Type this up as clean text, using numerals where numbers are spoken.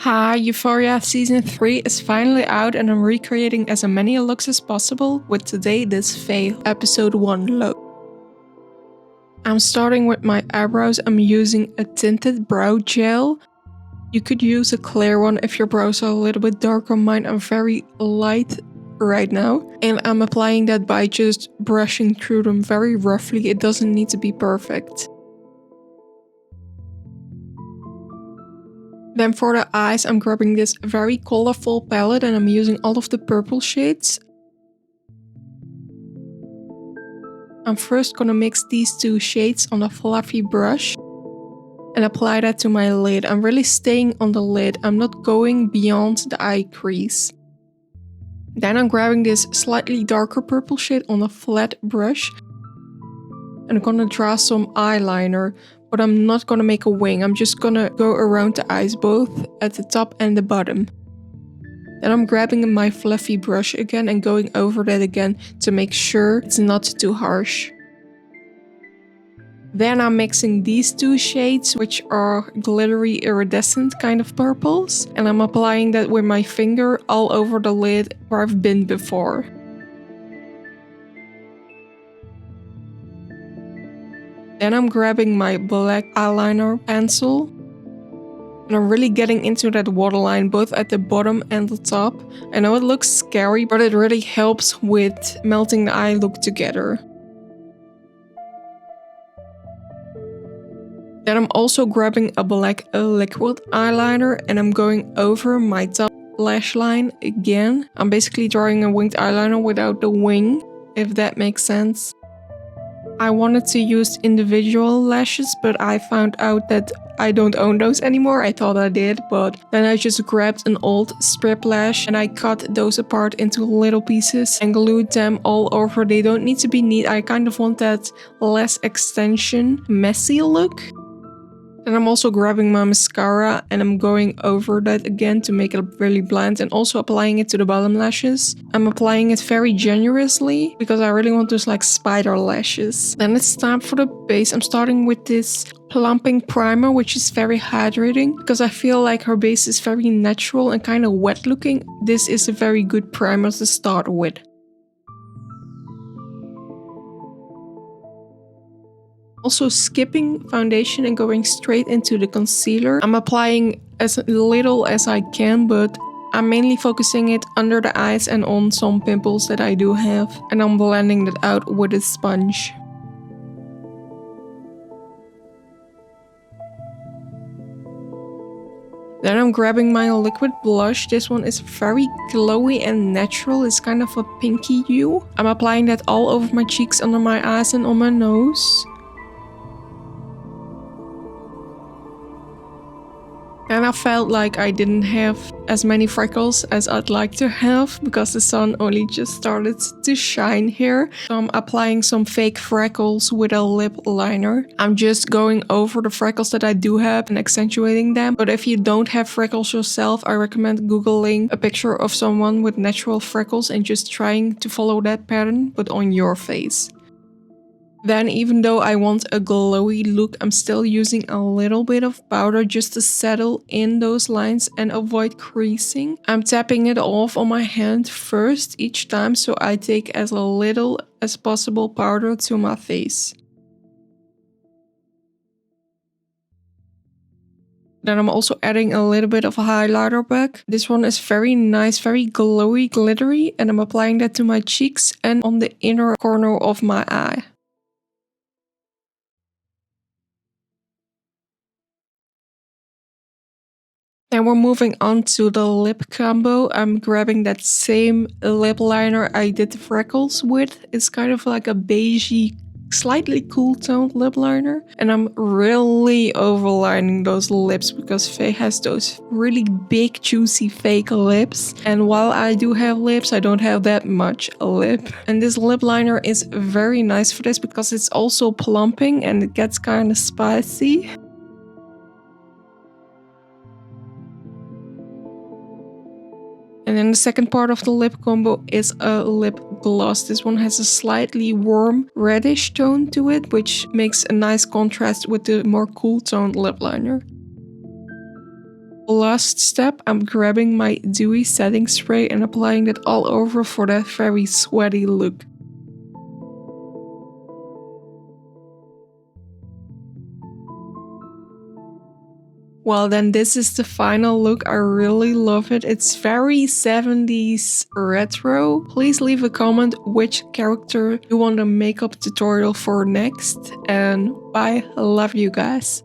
Hi, Euphoria Season 3 is finally out and I'm recreating as many looks as possible with today this Faye Episode 1 look. I'm starting with my eyebrows. I'm using a tinted brow gel. You could use a clear one if your brows are a little bit darker. Mine are very light right now. And I'm applying that by just brushing through them very roughly. It doesn't need to be perfect. Then for the eyes, I'm grabbing this very colorful palette and I'm using all of the purple shades. I'm first gonna mix these two shades on a fluffy brush and apply that to my lid. I'm really staying on the lid. I'm not going beyond the eye crease. Then I'm grabbing this slightly darker purple shade on a flat brush and I'm gonna draw some eyeliner. But I'm not gonna make a wing, I'm just gonna go around the eyes, both at the top and the bottom. Then I'm grabbing my fluffy brush again and going over that again to make sure it's not too harsh. Then I'm mixing these two shades, which are glittery iridescent kind of purples. And I'm applying that with my finger all over the lid where I've been before. Then I'm grabbing my black eyeliner pencil and I'm really getting into that waterline both at the bottom and the top. I know it looks scary, but it really helps with melting the eye look together. Then I'm also grabbing a black liquid eyeliner and I'm going over my top lash line again. I'm basically drawing a winged eyeliner without the wing, if that makes sense. I wanted to use individual lashes, but I found out that I don't own those anymore. I thought I did, but then I just grabbed an old strip lash and I cut those apart into little pieces and glued them all over. They don't need to be neat. I kind of want that less extension, messy look. Then I'm also grabbing my mascara and I'm going over that again to make it really blend and also applying it to the bottom lashes. I'm applying it very generously because I really want those like spider lashes. Then it's time for the base. I'm starting with this plumping primer, which is very hydrating because I feel like her base is very natural and kind of wet looking. This is a very good primer to start with. Also skipping foundation and going straight into the concealer. I'm applying as little as I can, but I'm mainly focusing it under the eyes and on some pimples that I do have. And I'm blending that out with a sponge. Then I'm grabbing my liquid blush. This one is very glowy and natural. It's kind of a pinky hue. I'm applying that all over my cheeks, under my eyes and on my nose. And I felt like I didn't have as many freckles as I'd like to have because the sun only just started to shine here. So I'm applying some fake freckles with a lip liner. I'm just going over the freckles that I do have and accentuating them. But if you don't have freckles yourself, I recommend Googling a picture of someone with natural freckles and just trying to follow that pattern, but on your face. Then even though I want a glowy look, I'm still using a little bit of powder just to settle in those lines and avoid creasing. I'm tapping it off on my hand first each time so I take as little as possible powder to my face. Then I'm also adding a little bit of a highlighter back. This one is very nice, very glowy, glittery, and I'm applying that to my cheeks and on the inner corner of my eye. And we're moving on to the lip combo. I'm grabbing that same lip liner I did the freckles with. It's kind of like a beigey, slightly cool toned lip liner. And I'm really overlining those lips because Faye has those really big, juicy fake lips. And while I do have lips, I don't have that much lip. And this lip liner is very nice for this because it's also plumping and it gets kind of spicy. And then the second part of the lip combo is a lip gloss. This one has a slightly warm reddish tone to it, which makes a nice contrast with the more cool toned lip liner. Last step, I'm grabbing my Dewy setting spray and applying it all over for that very sweaty look. Well then, this is the final look. I really love it. It's very 70s retro. Please leave a comment which character you want a makeup tutorial for next. And bye, love you guys.